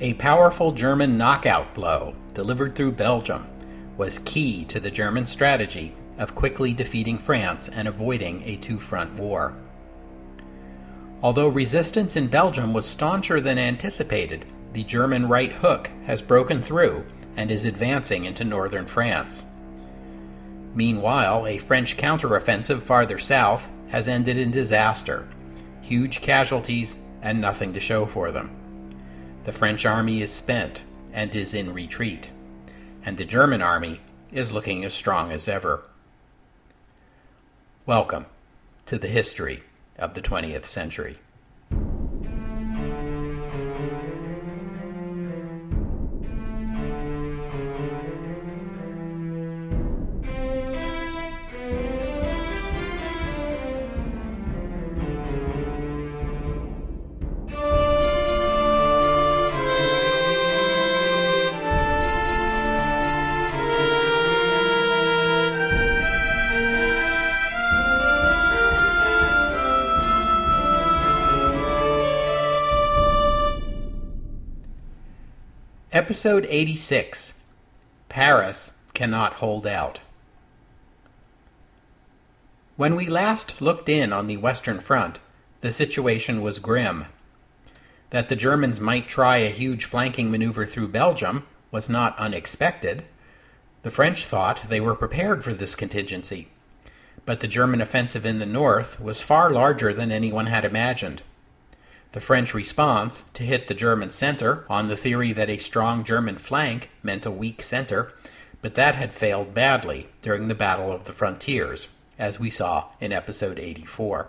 A powerful German knockout blow, delivered through Belgium, was key to the German strategy of quickly defeating France and avoiding a two-front war. Although resistance in Belgium was stauncher than anticipated, the German right hook has broken through and is advancing into northern France. Meanwhile, a French counteroffensive farther south has ended in disaster, huge casualties, and nothing to show for them. The French army is spent and is in retreat, and the German army is looking as strong as ever. Welcome to the history of the 20th century. Episode 86. Paris Cannot Hold Out. When we last looked in on the Western Front, the situation was grim. That the Germans might try a huge flanking maneuver through Belgium was not unexpected. The French thought they were prepared for this contingency, but the German offensive in the north was far larger than anyone had imagined. The French response to hit the German center on the theory that a strong German flank meant a weak center, but that had failed badly during the Battle of the Frontiers, as we saw in episode 84.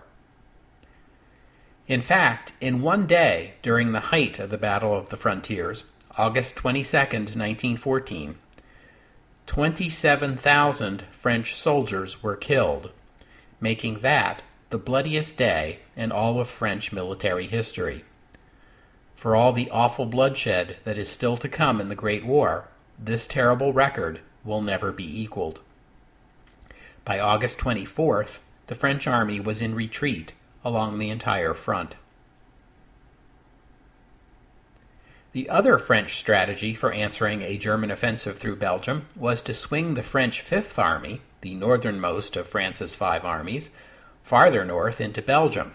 In fact, in one day during the height of the Battle of the Frontiers, August 22nd, 1914, 27,000 French soldiers were killed, making that the bloodiest day in all of French military history. For all the awful bloodshed that is still to come in the Great War, this terrible record will never be equaled. By August 24th, the French army was in retreat along the entire front. The other French strategy for answering a German offensive through Belgium was to swing the French Fifth Army, the northernmost of France's 5 armies, farther north into Belgium.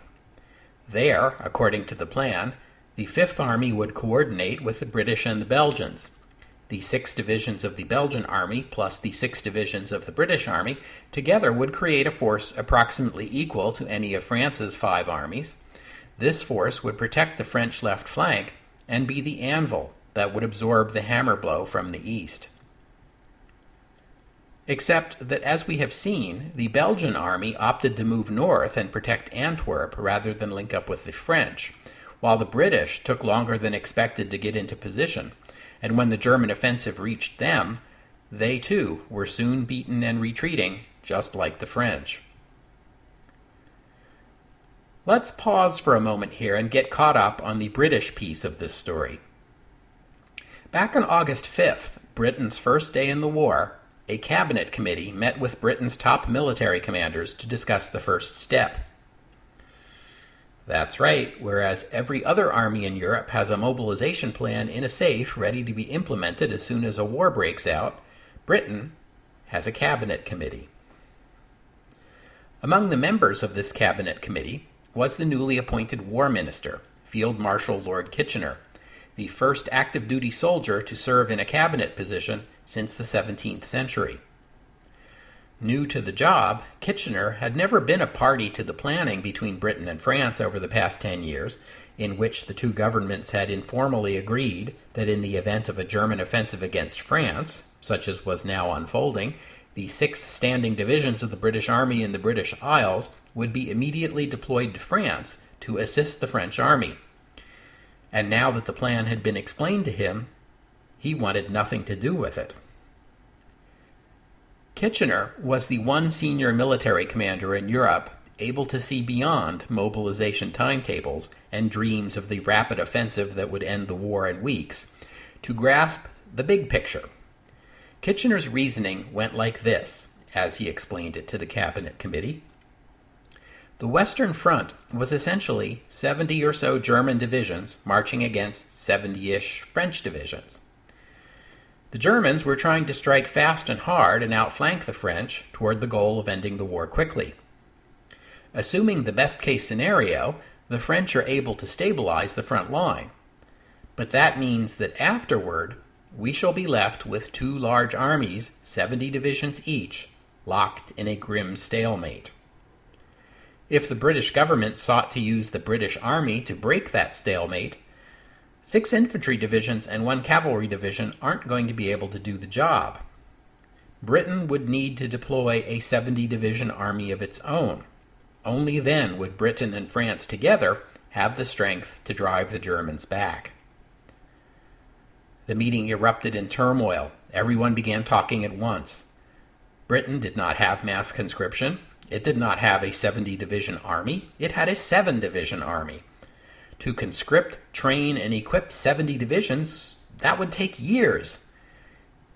There, according to the plan, the Fifth Army would coordinate with the British and the Belgians. The 6 divisions of the Belgian army plus the 6 divisions of the British army together would create a force approximately equal to any of France's 5 armies. This force would protect the French left flank and be the anvil that would absorb the hammer blow from the east. Except that, as we have seen, the Belgian army opted to move north and protect Antwerp rather than link up with the French, while the British took longer than expected to get into position, and when the German offensive reached them, they too were soon beaten and retreating, just like the French. Let's pause for a moment here and get caught up on the British piece of this story. Back on August 5th, Britain's first day in the war, a cabinet committee met with Britain's top military commanders to discuss the first step. That's right, whereas every other army in Europe has a mobilization plan in a safe ready to be implemented as soon as a war breaks out, Britain has a cabinet committee. Among the members of this cabinet committee was the newly appointed War Minister, Field Marshal Lord Kitchener, the first active-duty soldier to serve in a cabinet position since the 17th century. New to the job, Kitchener had never been a party to the planning between Britain and France over the past 10 years, in which the two governments had informally agreed that in the event of a German offensive against France, such as was now unfolding, the 6 standing divisions of the British Army in the British Isles would be immediately deployed to France to assist the French army. And now that the plan had been explained to him, he wanted nothing to do with it. Kitchener was the one senior military commander in Europe able to see beyond mobilization timetables and dreams of the rapid offensive that would end the war in weeks, to grasp the big picture. Kitchener's reasoning went like this, as he explained it to the cabinet committee. The Western Front was essentially 70 or so German divisions marching against 70-ish French divisions. The Germans were trying to strike fast and hard and outflank the French toward the goal of ending the war quickly. Assuming the best-case scenario, the French are able to stabilize the front line. But that means that afterward, we shall be left with two large armies, 70 divisions each, locked in a grim stalemate. If the British government sought to use the British Army to break that stalemate, 6 infantry divisions and 1 cavalry division aren't going to be able to do the job. Britain would need to deploy a 70-division army of its own. Only then would Britain and France together have the strength to drive the Germans back. The meeting erupted in turmoil. Everyone began talking at once. Britain did not have mass conscription. It did not have a 70-division army. It had a 7-division army. To conscript, train, and equip 70 divisions, that would take years.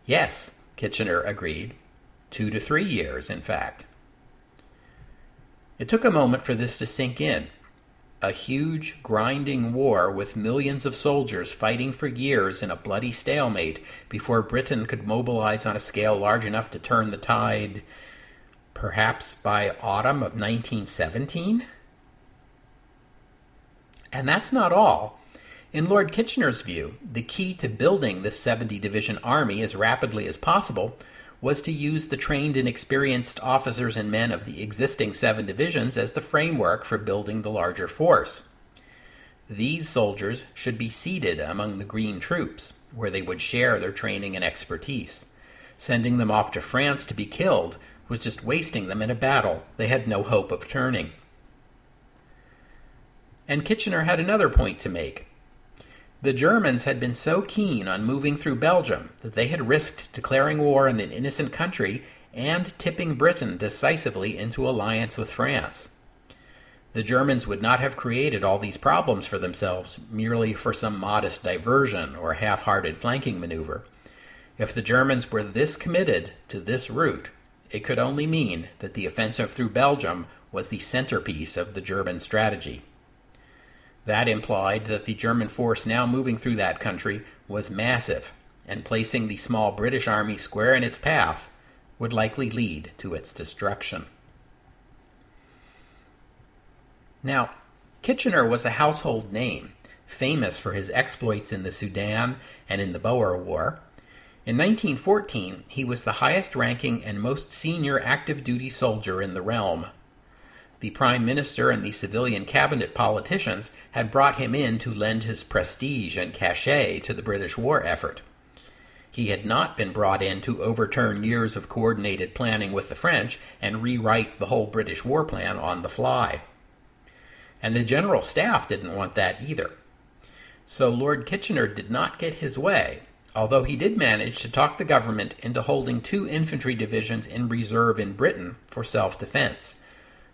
Yes, Kitchener agreed. 2 to 3 years, in fact. It took a moment for this to sink in. A huge, grinding war with millions of soldiers fighting for years in a bloody stalemate before Britain could mobilize on a scale large enough to turn the tide, perhaps by autumn of 1917? And that's not all. In Lord Kitchener's view, the key to building this 70-division army as rapidly as possible was to use the trained and experienced officers and men of the existing 7 divisions as the framework for building the larger force. These soldiers should be seated among the Green troops, where they would share their training and expertise. Sending them off to France to be killed was just wasting them in a battle they had no hope of turning. And Kitchener had another point to make. The Germans had been so keen on moving through Belgium that they had risked declaring war on an innocent country and tipping Britain decisively into alliance with France. The Germans would not have created all these problems for themselves merely for some modest diversion or half-hearted flanking maneuver. If the Germans were this committed to this route, it could only mean that the offensive through Belgium was the centerpiece of the German strategy. That implied that the German force now moving through that country was massive, and placing the small British army square in its path would likely lead to its destruction. Now, Kitchener was a household name, famous for his exploits in the Sudan and in the Boer War. In 1914, he was the highest-ranking and most senior active-duty soldier in the realm. The Prime Minister and the civilian cabinet politicians had brought him in to lend his prestige and cachet to the British war effort. He had not been brought in to overturn years of coordinated planning with the French and rewrite the whole British war plan on the fly. And the General Staff didn't want that either. So Lord Kitchener did not get his way, although he did manage to talk the government into holding 2 infantry divisions in reserve in Britain for self-defense.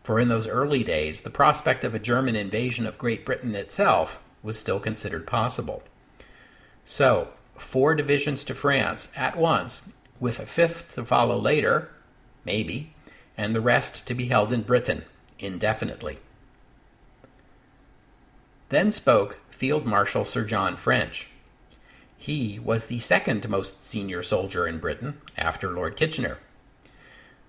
For in those early days, the prospect of a German invasion of Great Britain itself was still considered possible. So, 4 divisions to France at once, with a 5th to follow later, maybe, and the rest to be held in Britain, indefinitely. Then spoke Field Marshal Sir John French. He was the second most senior soldier in Britain, after Lord Kitchener.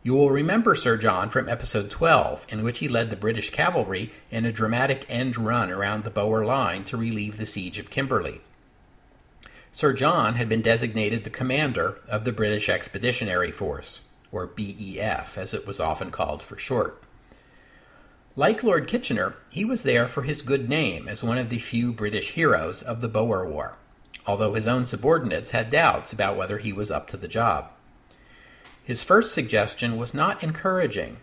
You will remember Sir John from episode 12, in which he led the British cavalry in a dramatic end run around the Boer line to relieve the siege of Kimberley. Sir John had been designated the commander of the British Expeditionary Force, or BEF, as it was often called for short. Like Lord Kitchener, he was there for his good name as one of the few British heroes of the Boer War, although his own subordinates had doubts about whether he was up to the job. His first suggestion was not encouraging.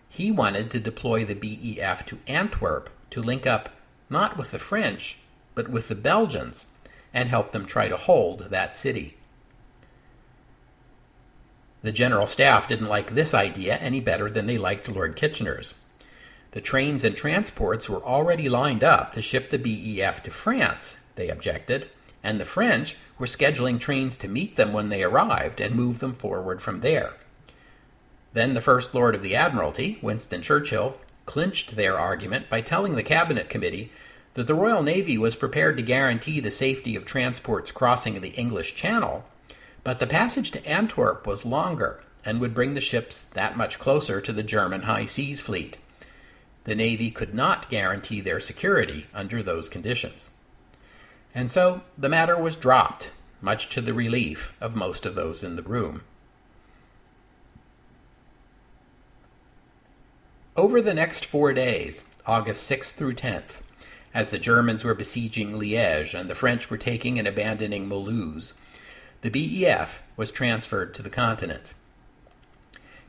He wanted to deploy the BEF to Antwerp to link up not with the French, but with the Belgians, and help them try to hold that city. The General Staff didn't like this idea any better than they liked Lord Kitchener's. The trains and transports were already lined up to ship the BEF to France, they objected, and the French were scheduling trains to meet them when they arrived and move them forward from there. Then the First Lord of the Admiralty, Winston Churchill, clinched their argument by telling the Cabinet Committee that the Royal Navy was prepared to guarantee the safety of transports crossing the English Channel, but the passage to Antwerp was longer and would bring the ships that much closer to the German high seas fleet. The Navy could not guarantee their security under those conditions. And so the matter was dropped, much to the relief of most of those in the room. Over the next 4 days, August 6th through 10th, as the Germans were besieging Liège and the French were taking and abandoning Mulhouse, the BEF was transferred to the continent.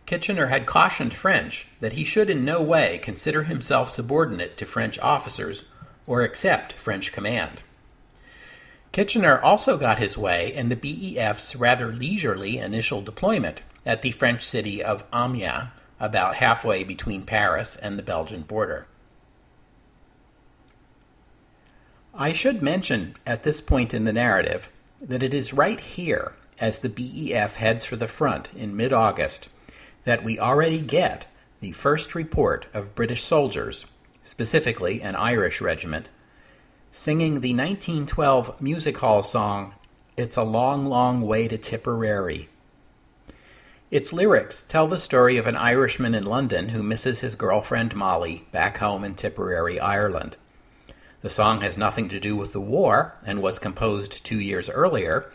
Kitchener had cautioned French that he should in no way consider himself subordinate to French officers or accept French command. Kitchener also got his way in the BEF's rather leisurely initial deployment at the French city of Amiens, about halfway between Paris and the Belgian border. I should mention at this point in the narrative that it is right here, as the BEF heads for the front in mid-August, that we already get the first report of British soldiers, specifically an Irish regiment, singing the 1912 music hall song, "It's a Long, Long Way to Tipperary." Its lyrics tell the story of an Irishman in London who misses his girlfriend Molly back home in Tipperary, Ireland. The song has nothing to do with the war and was composed 2 years earlier,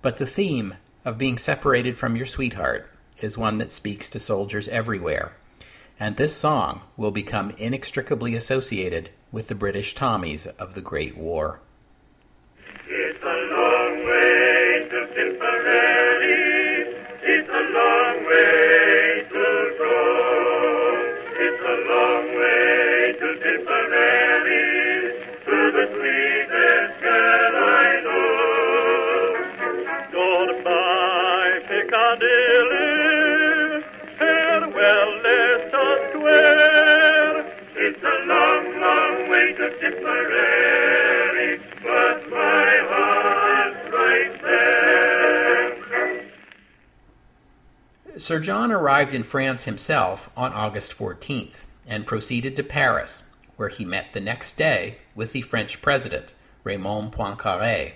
but the theme of being separated from your sweetheart is one that speaks to soldiers everywhere, and this song will become inextricably associated with the British Tommies of the Great War. It's a long way to Tipperary, it's a long way to go, it's a long way to Tipperary, to the sweetest girl I know. Goodbye, Piccadilly, farewell, Leicester Square, it's a long, long way to Tipperary, but my heart's right there. Sir John arrived in France himself on August 14th and proceeded to Paris, where he met the next day with the French president, Raymond Poincaré.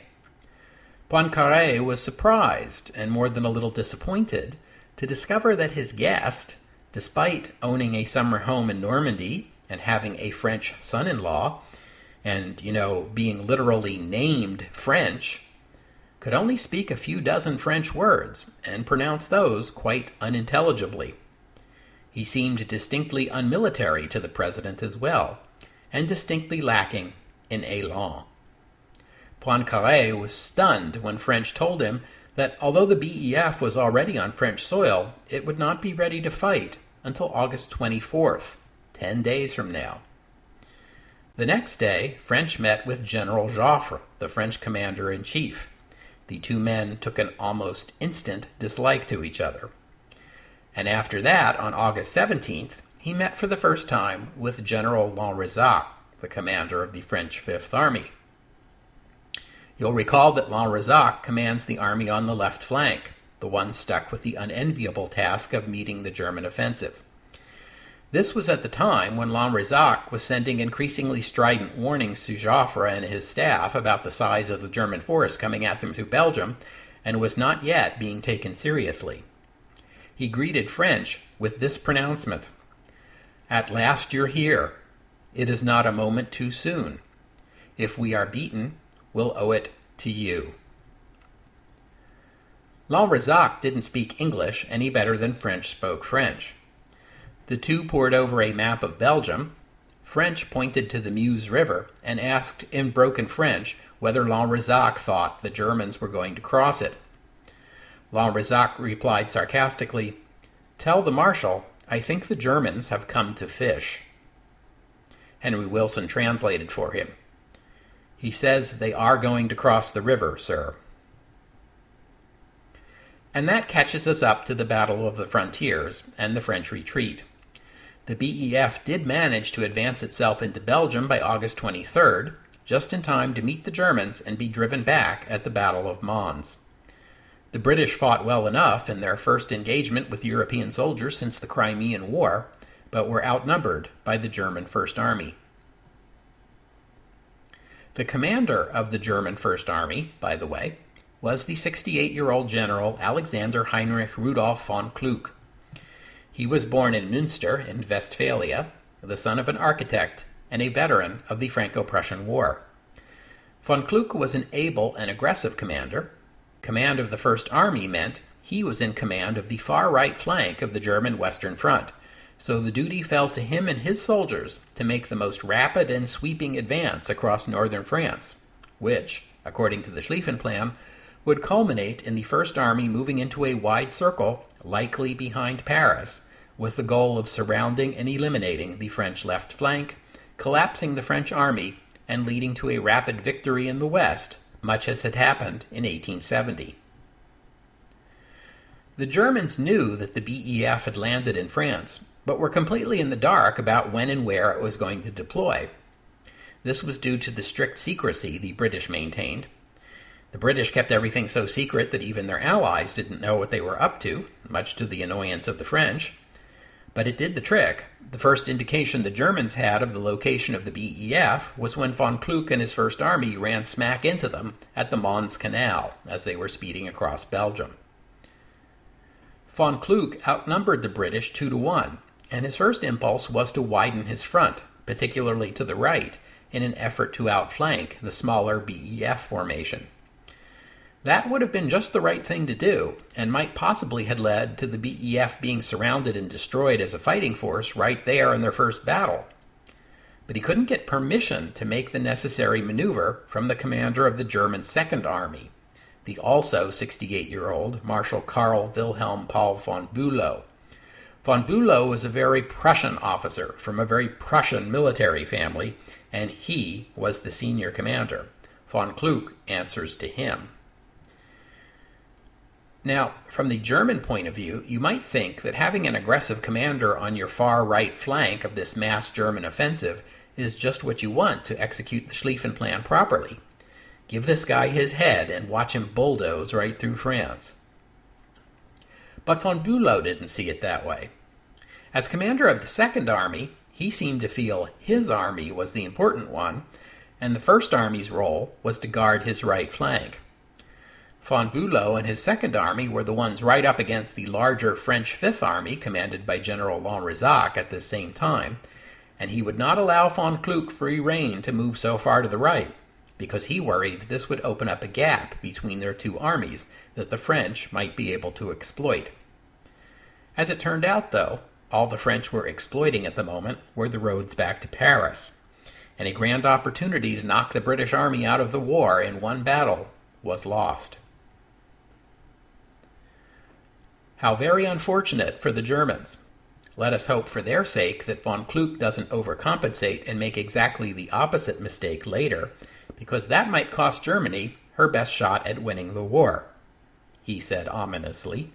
Poincaré was surprised and more than a little disappointed to discover that his guest, despite owning a summer home in Normandy and having a French son-in-law, and, being literally named French, could only speak a few dozen French words and pronounce those quite unintelligibly. He seemed distinctly unmilitary to the president as well, and distinctly lacking in élan. Poincaré was stunned when French told him that although the BEF was already on French soil, it would not be ready to fight until August 24th, 10 days from now. The next day, French met with General Joffre, the French commander-in-chief. The two men took an almost instant dislike to each other. And after that, on August 17th, he met for the first time with General Lanrezac, the commander of the French Fifth Army. You'll recall that Lanrezac commands the army on the left flank, the one stuck with the unenviable task of meeting the German offensive. This was at the time when Lanrezac was sending increasingly strident warnings to Joffre and his staff about the size of the German force coming at them through Belgium, and was not yet being taken seriously. He greeted French with this pronouncement: "At last you're here. It is not a moment too soon. If we are beaten, we'll owe it to you." Lanrezac didn't speak English any better than French spoke French. The two pored over a map of Belgium. French pointed to the Meuse River and asked in broken French whether Lanrezac thought the Germans were going to cross it. Lanrezac replied sarcastically, "Tell the Marshal, I think the Germans have come to fish." Henry Wilson translated for him. "He says they are going to cross the river, sir." And that catches us up to the Battle of the Frontiers and the French retreat. The BEF did manage to advance itself into Belgium by August 23rd, just in time to meet the Germans and be driven back at the Battle of Mons. The British fought well enough in their first engagement with European soldiers since the Crimean War, but were outnumbered by the German First Army. The commander of the German First Army, by the way, was the 68-year-old General Alexander Heinrich Rudolf von Kluck. He was born in Münster in Westphalia, the son of an architect and a veteran of the Franco-Prussian War. Von Kluck was an able and aggressive commander. Command of the First Army meant he was in command of the far right flank of the German Western Front, so the duty fell to him and his soldiers to make the most rapid and sweeping advance across northern France, which, according to the Schlieffen Plan, would culminate in the First Army moving into a wide circle, likely behind Paris, with the goal of surrounding and eliminating the French left flank, collapsing the French army, and leading to a rapid victory in the West, much as had happened in 1870. The Germans knew that the BEF had landed in France, but were completely in the dark about when and where it was going to deploy. This was due to the strict secrecy the British maintained. The British kept everything so secret that even their allies didn't know what they were up to, much to the annoyance of the French. But it did the trick. The first indication the Germans had of the location of the BEF was when von Kluck and his First Army ran smack into them at the Mons Canal as they were speeding across Belgium. Von Kluck outnumbered the British 2-1, and his first impulse was to widen his front, particularly to the right, in an effort to outflank the smaller BEF formation. That would have been just the right thing to do, and might possibly have led to the BEF being surrounded and destroyed as a fighting force right there in their first battle. But he couldn't get permission to make the necessary maneuver from the commander of the German Second Army, the also 68-year-old Marshal Karl Wilhelm Paul von Bülow. Von Bülow was a very Prussian officer from a very Prussian military family, and he was the senior commander. Von Kluck answers to him. Now, from the German point of view, you might think that having an aggressive commander on your far right flank of this mass German offensive is just what you want to execute the Schlieffen Plan properly. Give this guy his head and watch him bulldoze right through France. But von Bülow didn't see it that way. As commander of the Second Army, he seemed to feel his army was the important one, and the First Army's role was to guard his right flank. Von Bülow and his Second Army were the ones right up against the larger French Fifth Army commanded by General Lanrezac at the same time, and he would not allow von Kluck free rein to move so far to the right, because he worried this would open up a gap between their two armies that the French might be able to exploit. As it turned out, though, all the French were exploiting at the moment were the roads back to Paris, and a grand opportunity to knock the British Army out of the war in one battle was lost. How very unfortunate for the Germans. Let us hope for their sake that von Kluck doesn't overcompensate and make exactly the opposite mistake later, because that might cost Germany her best shot at winning the war, he said ominously.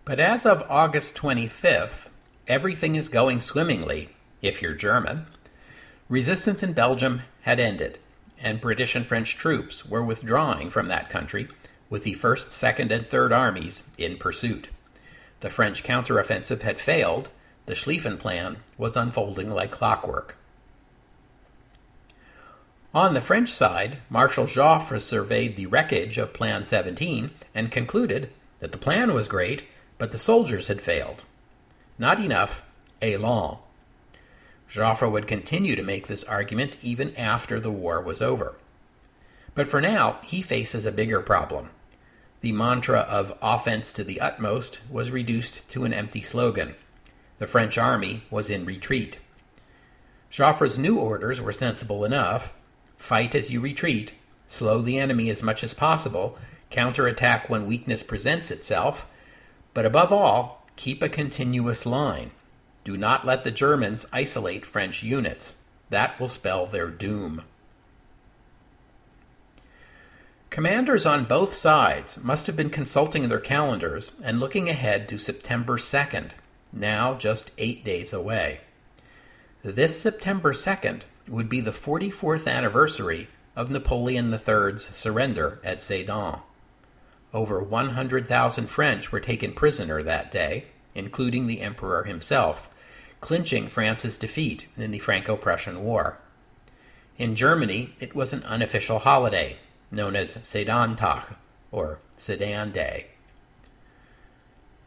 But as of August 25th, everything is going swimmingly, if you're German. Resistance in Belgium had ended, and British and French troops were withdrawing from that country, with the 1st, 2nd, and 3rd Armies in pursuit. The French counteroffensive had failed. The Schlieffen Plan was unfolding like clockwork. On the French side, Marshal Joffre surveyed the wreckage of Plan 17 and concluded that the plan was great, but the soldiers had failed. not enough élan. Joffre would continue to make this argument even after the war was over. But for now, he faces a bigger problem. The mantra of offense to the utmost was reduced to an empty slogan. The French army was in retreat. Joffre's new orders were sensible enough. Fight as you retreat, slow the enemy as much as possible, counterattack when weakness presents itself, but above all, keep a continuous line. Do not let the Germans isolate French units. That will spell their doom. Commanders on both sides must have been consulting their calendars and looking ahead to September 2nd, now just 8 days away. This September 2nd would be the 44th anniversary of Napoleon III's surrender at Sedan. Over 100,000 French were taken prisoner that day, including the Emperor himself, clinching France's defeat in the Franco-Prussian War. In Germany, it was an unofficial holiday, known as Sedantag, or Sedan Day.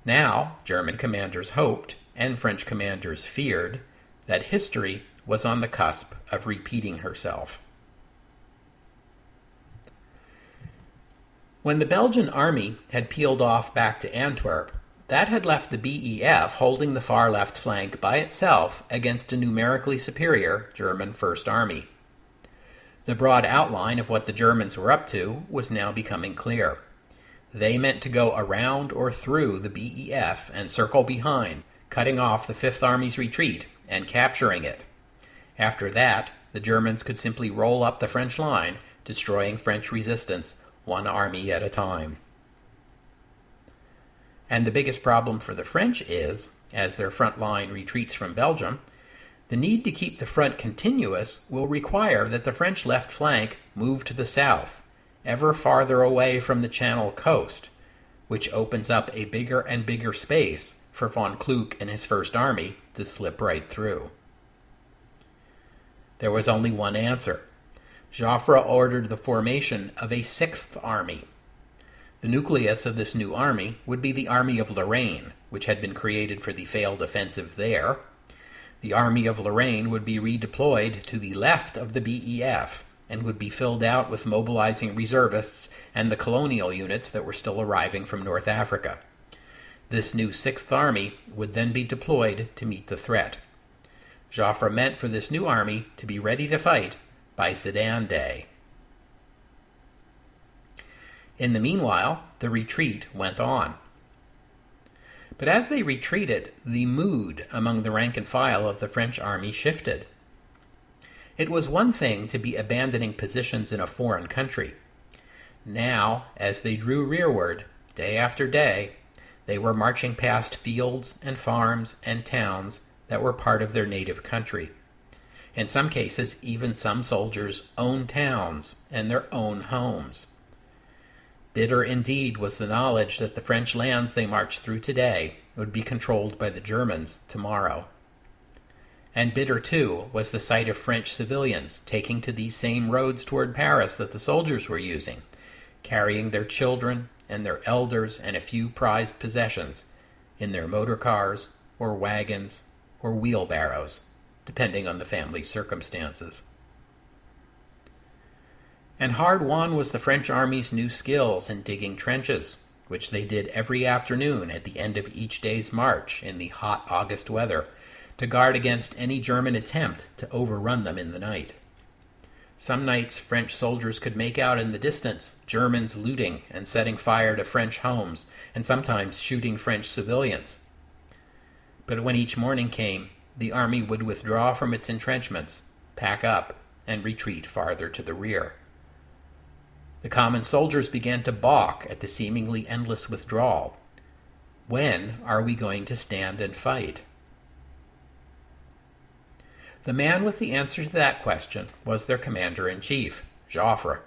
Now, German commanders hoped, and French commanders feared, that history was on the cusp of repeating herself. When the Belgian army had peeled off back to Antwerp, that had left the BEF holding the far left flank by itself against a numerically superior German First Army. The broad outline of what the Germans were up to was now becoming clear. They meant to go around or through the BEF and circle behind, cutting off the Fifth Army's retreat and capturing it. After that, the Germans could simply roll up the French line, destroying French resistance one army at a time. And the biggest problem for the French is, as their front line retreats from Belgium, the need to keep the front continuous will require that the French left flank move to the south, ever farther away from the Channel coast, which opens up a bigger and bigger space for von Kluck and his First Army to slip right through. There was only one answer. Joffre ordered the formation of a Sixth Army. The nucleus of this new army would be the Army of Lorraine, which had been created for the failed offensive there. The Army of Lorraine would be redeployed to the left of the BEF and would be filled out with mobilizing reservists and the colonial units that were still arriving from North Africa. This new Sixth Army would then be deployed to meet the threat. Joffre meant for this new army to be ready to fight by Sedan Day. In the meanwhile, the retreat went on. But as they retreated, the mood among the rank and file of the French army shifted. It was one thing to be abandoning positions in a foreign country. Now, as they drew rearward, day after day, they were marching past fields and farms and towns that were part of their native country. In some cases, even some soldiers' own towns and their own homes. Bitter indeed was the knowledge that the French lands they marched through today would be controlled by the Germans tomorrow. And bitter, too, was the sight of French civilians taking to these same roads toward Paris that the soldiers were using, carrying their children and their elders and a few prized possessions in their motor cars or wagons or wheelbarrows, depending on the family's circumstances. And hard won was the French army's new skills in digging trenches, which they did every afternoon at the end of each day's march in the hot August weather, to guard against any German attempt to overrun them in the night. Some nights French soldiers could make out in the distance Germans looting and setting fire to French homes, and sometimes shooting French civilians. But when each morning came, the army would withdraw from its entrenchments, pack up, and retreat farther to the rear. The common soldiers began to balk at the seemingly endless withdrawal. When are we going to stand and fight? The man with the answer to that question was their commander-in-chief, Joffre.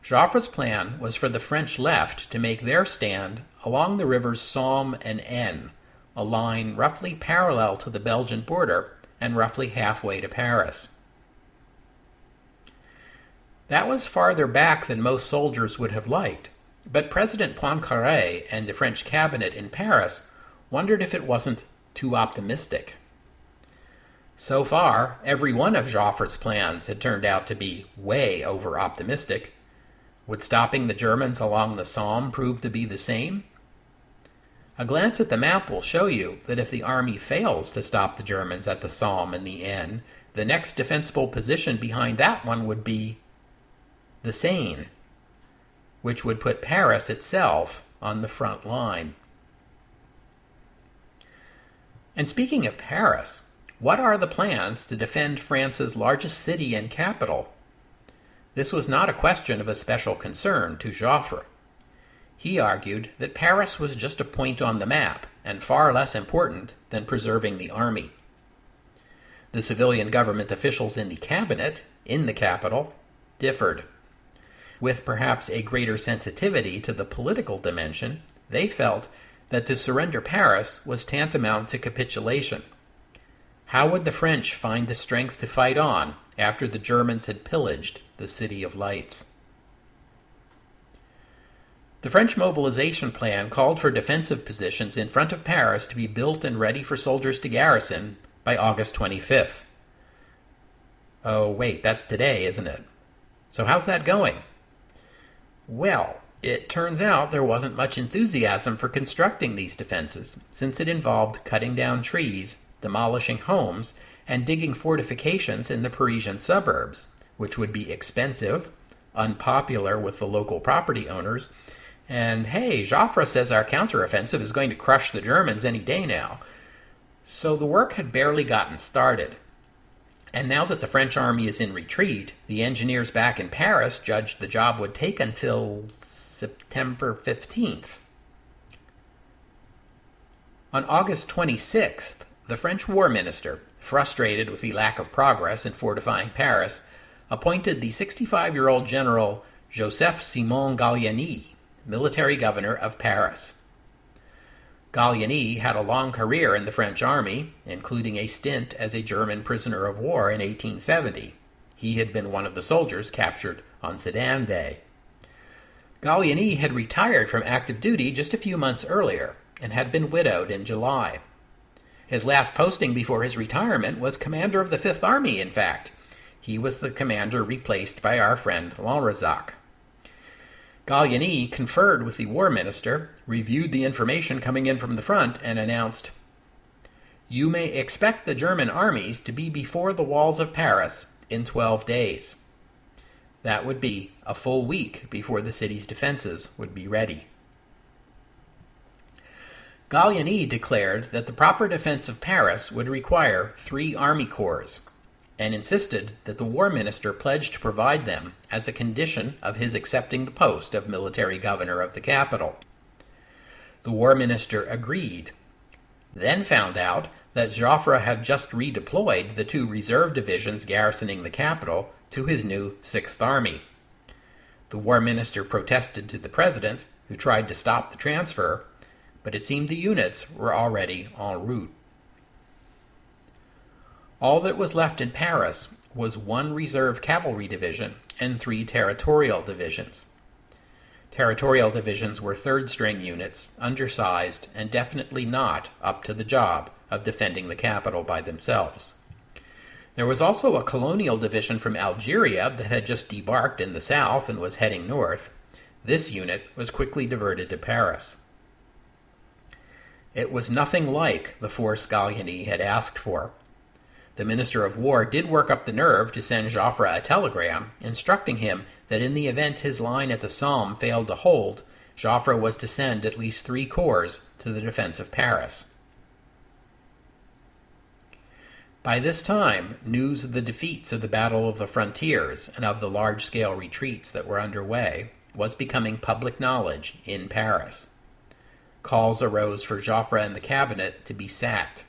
Joffre's plan was for the French left to make their stand along the rivers Somme and Aisne, a line roughly parallel to the Belgian border and roughly halfway to Paris. That was farther back than most soldiers would have liked, but President Poincaré and the French cabinet in Paris wondered if it wasn't too optimistic. So far, every one of Joffre's plans had turned out to be way over-optimistic. Would stopping the Germans along the Somme prove to be the same? A glance at the map will show you that if the army fails to stop the Germans at the Somme and the Aisne, the next defensible position behind that one would be the Seine, which would put Paris itself on the front line. And speaking of Paris, what are the plans to defend France's largest city and capital? This was not a question of especial concern to Joffre. He argued that Paris was just a point on the map and far less important than preserving the army. The civilian government officials in the cabinet, in the capital, differed. With perhaps a greater sensitivity to the political dimension, they felt that to surrender Paris was tantamount to capitulation. How would the French find the strength to fight on after the Germans had pillaged the City of Lights? The French mobilization plan called for defensive positions in front of Paris to be built and ready for soldiers to garrison by August 25th. Oh, wait, that's today, isn't it? So how's that going? Well, it turns out there wasn't much enthusiasm for constructing these defenses, since it involved cutting down trees, demolishing homes, and digging fortifications in the Parisian suburbs, which would be expensive, unpopular with the local property owners, and hey, Joffre says our counteroffensive is going to crush the Germans any day now. So the work had barely gotten started. And now that the French army is in retreat, the engineers back in Paris judged the job would take until September 15th. On August 26th, the French war minister, frustrated with the lack of progress in fortifying Paris, appointed the 65-year-old general Joseph-Simon Gallieni military governor of Paris. Gallieni had a long career in the French army, including a stint as a German prisoner of war in 1870. He had been one of the soldiers captured on Sedan Day. Gallieni had retired from active duty just a few months earlier and had been widowed in July. His last posting before his retirement was commander of the Fifth Army, in fact. He was the commander replaced by our friend Lanrezac. Gallieni conferred with the war minister, reviewed the information coming in from the front, and announced, "You may expect the German armies to be before the walls of Paris in 12 days. That would be a full week before the city's defenses would be ready." Gallieni declared that the proper defense of Paris would require 3 army corps, and insisted that the war minister pledge to provide them as a condition of his accepting the post of military governor of the capital. The war minister agreed, then found out that Joffre had just redeployed the 2 reserve divisions garrisoning the capital to his new 6th Army. The war minister protested to the president, who tried to stop the transfer, but it seemed the units were already en route. All that was left in Paris was 1 reserve cavalry division and 3 territorial divisions. Territorial divisions were third-string units, undersized, and definitely not up to the job of defending the capital by themselves. There was also a colonial division from Algeria that had just debarked in the south and was heading north. This unit was quickly diverted to Paris. It was nothing like the force Gallieni had asked for. The Minister of War did work up the nerve to send Joffre a telegram instructing him that in the event his line at the Somme failed to hold, Joffre was to send at least 3 corps to the defense of Paris. By this time, news of the defeats of the Battle of the Frontiers and of the large-scale retreats that were underway was becoming public knowledge in Paris. Calls arose for Joffre and the cabinet to be sacked.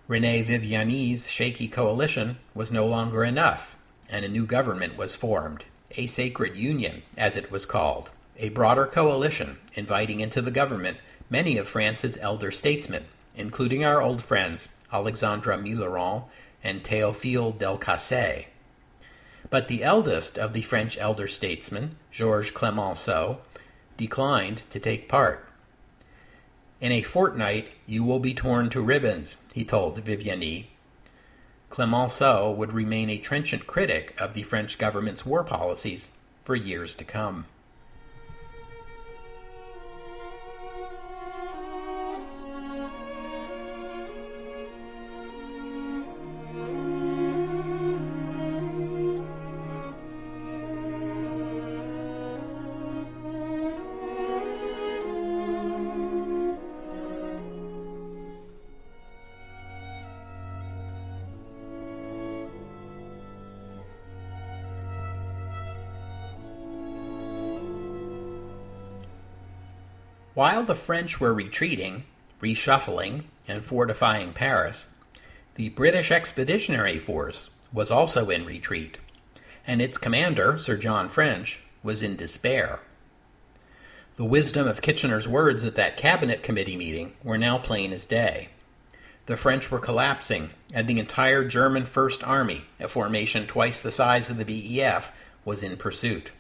René Viviani's shaky coalition was no longer enough, and a new government was formed, a sacred union, as it was called, a broader coalition inviting into the government many of France's elder statesmen, including our old friends Alexandre Millerand and Théophile Delcassé. But the eldest of the French elder statesmen, Georges Clemenceau, declined to take part. "In a fortnight you will be torn to ribbons," he told Viviani. Clemenceau would remain a trenchant critic of the French government's war policies for years to come. While the French were retreating, reshuffling, and fortifying Paris, the British Expeditionary Force was also in retreat, and its commander, Sir John French, was in despair. The wisdom of Kitchener's words at that cabinet committee meeting were now plain as day. The French were collapsing, and the entire German First Army, a formation twice the size of the BEF, was in pursuit.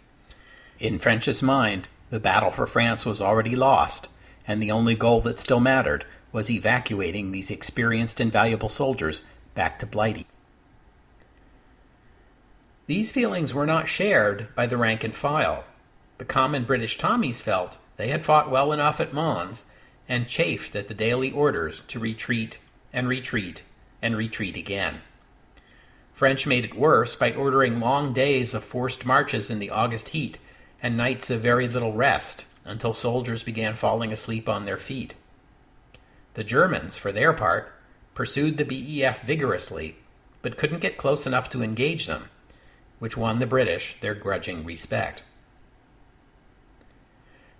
In French's mind, the battle for France was already lost, and the only goal that still mattered was evacuating these experienced and valuable soldiers back to Blighty. These feelings were not shared by the rank and file. The common British Tommies felt they had fought well enough at Mons and chafed at the daily orders to retreat and retreat and retreat again. French made it worse by ordering long days of forced marches in the August heat and nights of very little rest until soldiers began falling asleep on their feet. The Germans, for their part, pursued the BEF vigorously, but couldn't get close enough to engage them, which won the British their grudging respect.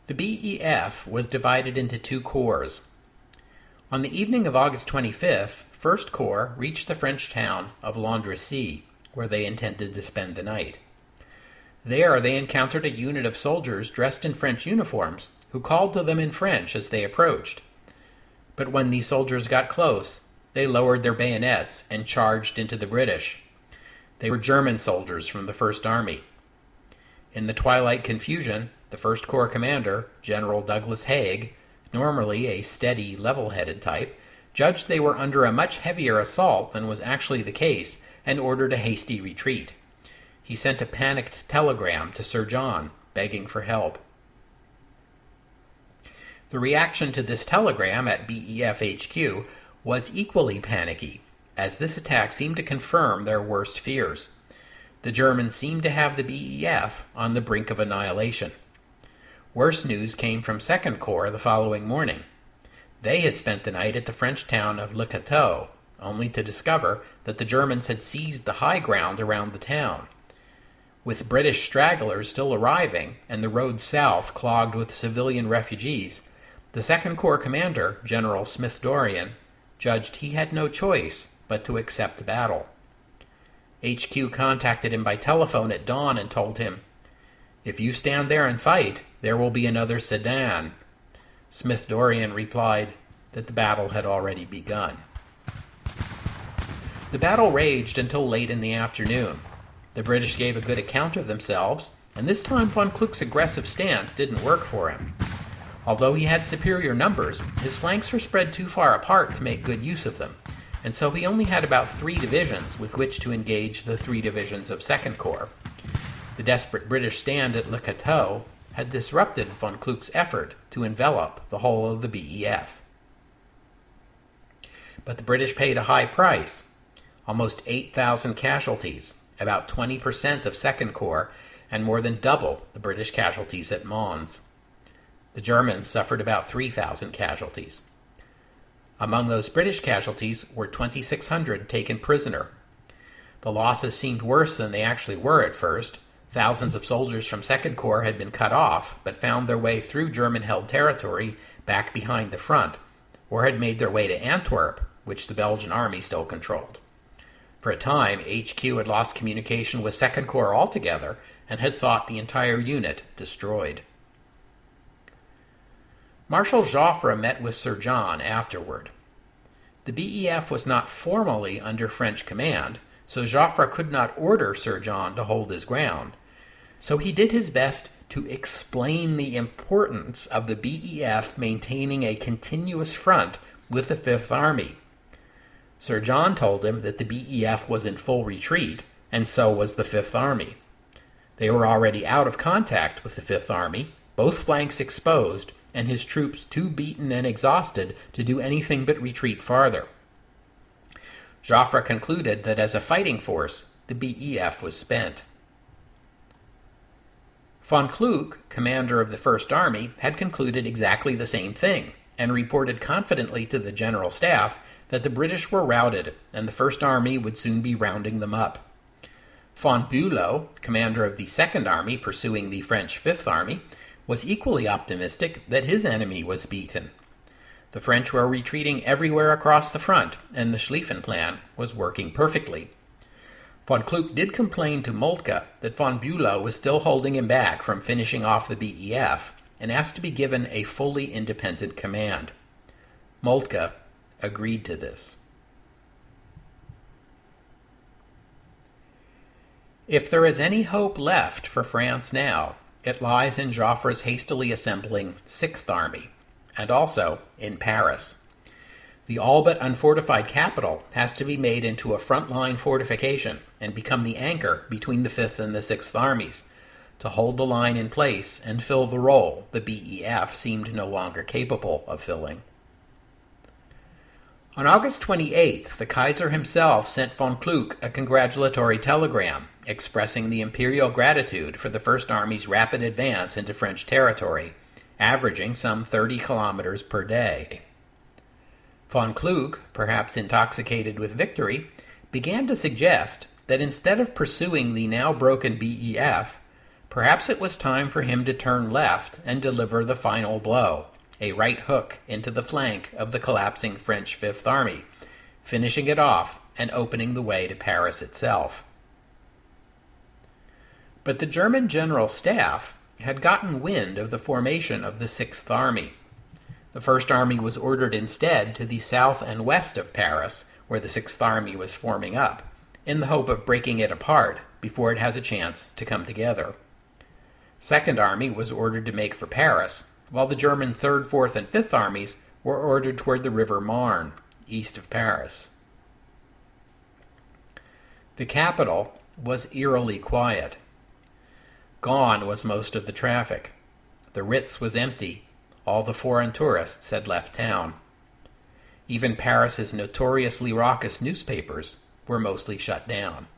The BEF was divided into two corps. On the evening of August 25th, 1st Corps reached the French town of Landrecies, where they intended to spend the night. There they encountered a unit of soldiers dressed in French uniforms who called to them in French as they approached. But when these soldiers got close, they lowered their bayonets and charged into the British. They were German soldiers from the First Army. In the twilight confusion, the 1st Corps commander, General Douglas Haig, normally a steady, level-headed type, judged they were under a much heavier assault than was actually the case and ordered a hasty retreat. He sent a panicked telegram to Sir John, begging for help. The reaction to this telegram at BEF HQ was equally panicky, as this attack seemed to confirm their worst fears. The Germans seemed to have the BEF on the brink of annihilation. Worse news came from 2nd Corps the following morning. They had spent the night at the French town of Le Cateau, only to discover that the Germans had seized the high ground around the town. With British stragglers still arriving and the road south clogged with civilian refugees, the 2nd Corps commander, General Smith-Dorrien, judged he had no choice but to accept battle. HQ contacted him by telephone at dawn and told him, "If you stand there and fight, there will be another Sedan." Smith-Dorrien replied that the battle had already begun. The battle raged until late in the afternoon. The British gave a good account of themselves, and this time von Kluck's aggressive stance didn't work for him. Although he had superior numbers, his flanks were spread too far apart to make good use of them, and so he only had about 3 divisions with which to engage the 3 divisions of 2nd Corps. The desperate British stand at Le Cateau had disrupted von Kluck's effort to envelop the whole of the BEF. But the British paid a high price, almost 8,000 casualties, about 20% of 2nd Corps, and more than double the British casualties at Mons. The Germans suffered about 3,000 casualties. Among those British casualties were 2,600 taken prisoner. The losses seemed worse than they actually were at first. Thousands of soldiers from 2nd Corps had been cut off, but found their way through German-held territory back behind the front, or had made their way to Antwerp, which the Belgian army still controlled. For a time, HQ had lost communication with 2nd Corps altogether and had thought the entire unit destroyed. Marshal Joffre met with Sir John afterward. The BEF was not formally under French command, so Joffre could not order Sir John to hold his ground, So he did his best to explain the importance of the BEF maintaining a continuous front with the Fifth Army. Sir John told him that the BEF was in full retreat, and so was the Fifth Army. They were already out of contact with the Fifth Army, both flanks exposed, and his troops too beaten and exhausted to do anything but retreat farther. Joffre concluded that as a fighting force, the BEF was spent. Von Kluck, commander of the First Army, had concluded exactly the same thing, and reported confidently to the General Staff that the British were routed and the First Army would soon be rounding them up. Von Bülow, commander of the Second Army pursuing the French Fifth Army, was equally optimistic that his enemy was beaten. The French were retreating everywhere across the front, and the Schlieffen Plan was working perfectly. Von Kluck did complain to Moltke that von Bülow was still holding him back from finishing off the BEF, and asked to be given a fully independent command. Moltke agreed to this. If there is any hope left for France now, it lies in Joffre's hastily assembling Sixth Army, and also in Paris. The all but unfortified capital has to be made into a front-line fortification and become the anchor between the Fifth and the Sixth Armies, to hold the line in place and fill the role the BEF seemed no longer capable of filling. On August 28th, the Kaiser himself sent von Kluck a congratulatory telegram expressing the imperial gratitude for the First Army's rapid advance into French territory, averaging some 30 kilometers per day. Von Kluck, perhaps intoxicated with victory, began to suggest that instead of pursuing the now broken BEF, perhaps it was time for him to turn left and deliver the final blow, a right hook into the flank of the collapsing French Fifth Army, finishing it off and opening the way to Paris itself. But the German General Staff had gotten wind of the formation of the Sixth Army. The First Army was ordered instead to the south and west of Paris, where the Sixth Army was forming up, in the hope of breaking it apart before it has a chance to come together. Second Army was ordered to make for Paris, while the German Third, Fourth, and Fifth Armies were ordered toward the River Marne, east of Paris. The capital was eerily quiet. Gone was most of the traffic. The Ritz was empty. All the foreign tourists had left town. Even Paris's notoriously raucous newspapers were mostly shut down.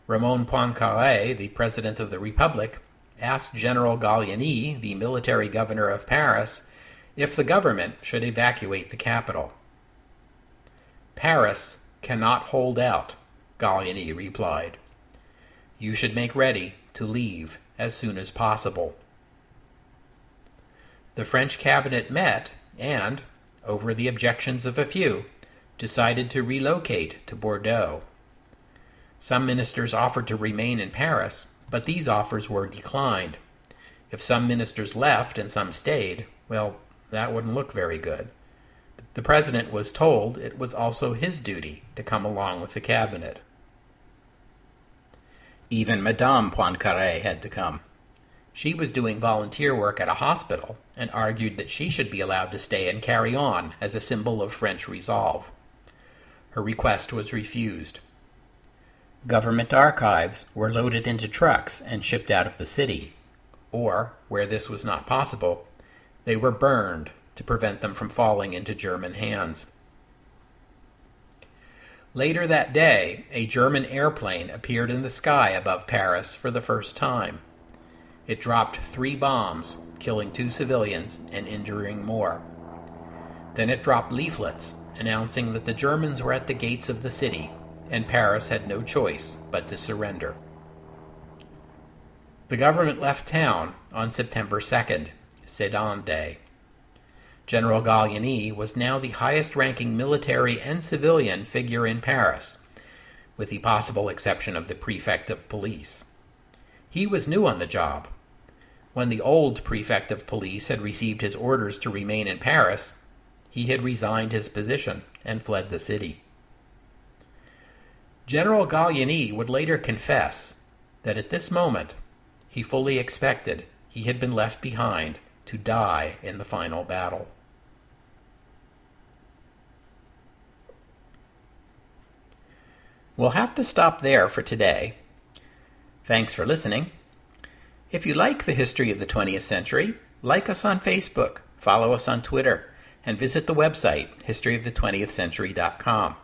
Raymond Poincaré, the President of the Republic, asked General Gallieni, the military governor of Paris, if the government should evacuate the capital. "Paris cannot hold out," Gallieni replied. "You should make ready to leave as soon as possible." The French cabinet met and, over the objections of a few, decided to relocate to Bordeaux. Some ministers offered to remain in Paris, but these offers were declined. If some ministers left and some stayed, well, that wouldn't look very good. The president was told it was also his duty to come along with the cabinet. Even Madame Poincaré had to come. She was doing volunteer work at a hospital and argued that she should be allowed to stay and carry on as a symbol of French resolve. Her request was refused. Government archives were loaded into trucks and shipped out of the city, or, where this was not possible, they were burned to prevent them from falling into German hands. Later that day, a German airplane appeared in the sky above Paris for the first time. It dropped 3 bombs, killing 2 civilians and injuring more. Then it dropped leaflets announcing that the Germans were at the gates of the city, and Paris had no choice but to surrender. The government left town on September 2nd, Sedan Day. General Gallieni was now the highest-ranking military and civilian figure in Paris, with the possible exception of the prefect of police. He was new on the job. When the old prefect of police had received his orders to remain in Paris, he had resigned his position and fled the city. General Gallieni would later confess that at this moment he fully expected he had been left behind to die in the final battle. We'll have to stop there for today. Thanks for listening. If you like the history of the 20th century, like us on Facebook, follow us on Twitter, and visit the website, historyofthe20thcentury.com.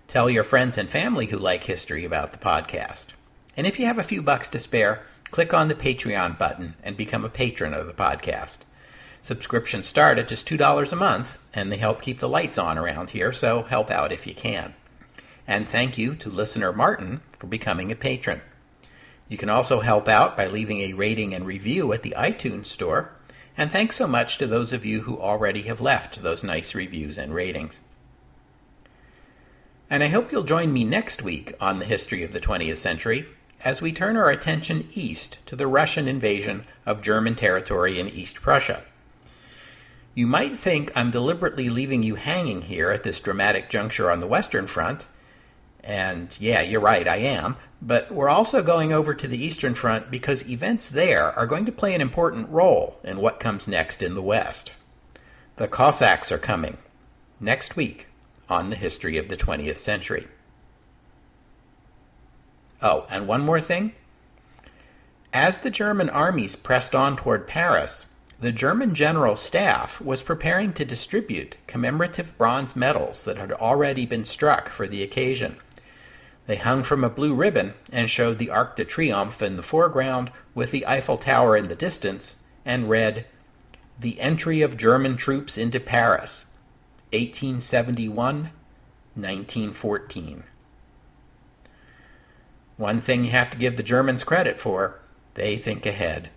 Tell your friends and family who like history about the podcast. And if you have a few bucks to spare, click on the Patreon button and become a patron of the podcast. Subscriptions start at just $2 a month, and they help keep the lights on around here, so help out if you can. And thank you to listener Martin for becoming a patron. You can also help out by leaving a rating and review at the iTunes store, and thanks so much to those of you who already have left those nice reviews and ratings. And I hope you'll join me next week on the history of the 20th century as we turn our attention east to the Russian invasion of German territory in East Prussia. You might think I'm deliberately leaving you hanging here at this dramatic juncture on the Western Front, and yeah, you're right, I am, but we're also going over to the Eastern Front because events there are going to play an important role in what comes next in the West. The Cossacks are coming next week on the history of the 20th century. Oh, and one more thing. As the German armies pressed on toward Paris, the German General Staff was preparing to distribute commemorative bronze medals that had already been struck for the occasion. They hung from a blue ribbon and showed the Arc de Triomphe in the foreground with the Eiffel Tower in the distance, and read, "The Entry of German Troops into Paris, 1871-1914. One thing you have to give the Germans credit for, they think ahead.